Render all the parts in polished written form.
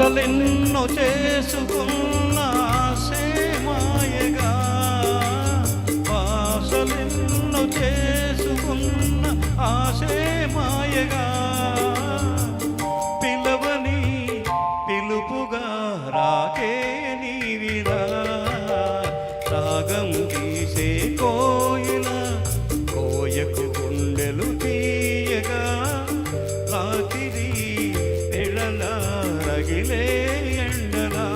ఆశలెన్నో చేసుకున్న ఆశే మాయగా, ఆశలెన్నో చేసుకున్న ఆశే మాయగా, పిలవని పిలుపుగా రాకే నీవిరా, రాగం తీసే కోయిల కోయకు గుండెలు తీయగా, రాత్రి పెళ్ళలా రగిలే ఎండలా.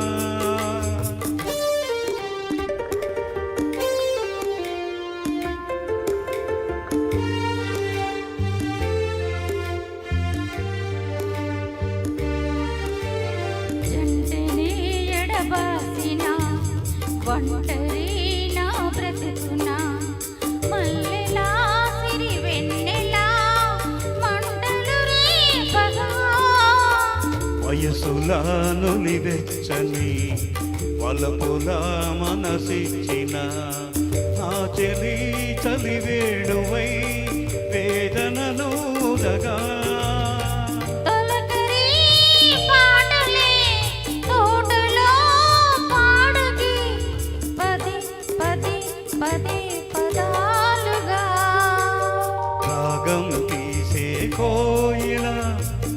జంటనే ఎడబాసిన ఒంటరి నా బ్రతుకున, మల్లెలా సిరి వెన్నెలా మంటలు రేపగా, వయసులా నులివెచ్చని వలపులా మనసిచ్చిన నా చెలి చలివేణువై వేదనలూదగా, తొలకరి పాటలే తోటలో పాడగి, పదే పదే పదే పదాలుగా, రాగం తీసే కోయిల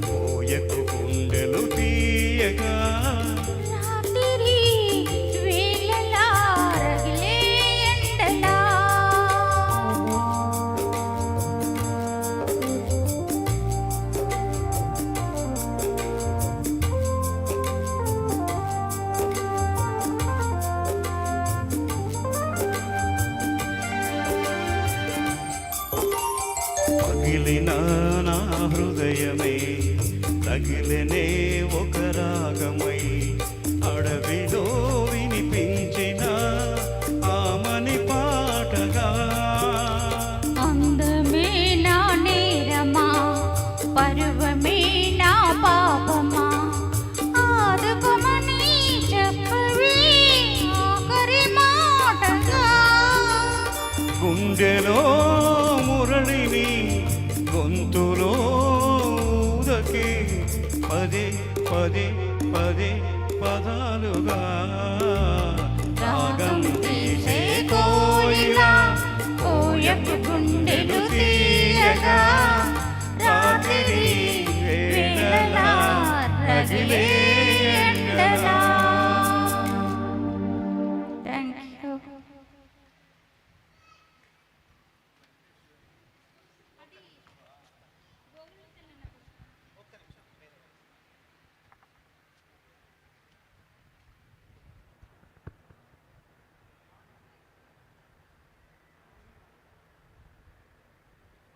కోయకు గుండెలు తీయగా, రాత్రి వేళలా రగిలే ఎండలా. పగిలిన నా హృదయమే తగిలనే ఒక రాగమై, అడవిలో వినిపించిన ఆమని పాటగా, అందమే నా నేరమా, పరువమే నా పాపమా, ఆదుకోమని చెప్పవే ఆఖరి మాటగా, గుండెలో మురళిని గొంతులో ఊదకి, పదే పదే పదే పదాలుగా, రాగం తీసే కోయిల కోయకు గుండెలు తీయగా, రాత్రి వేళలా రగిలే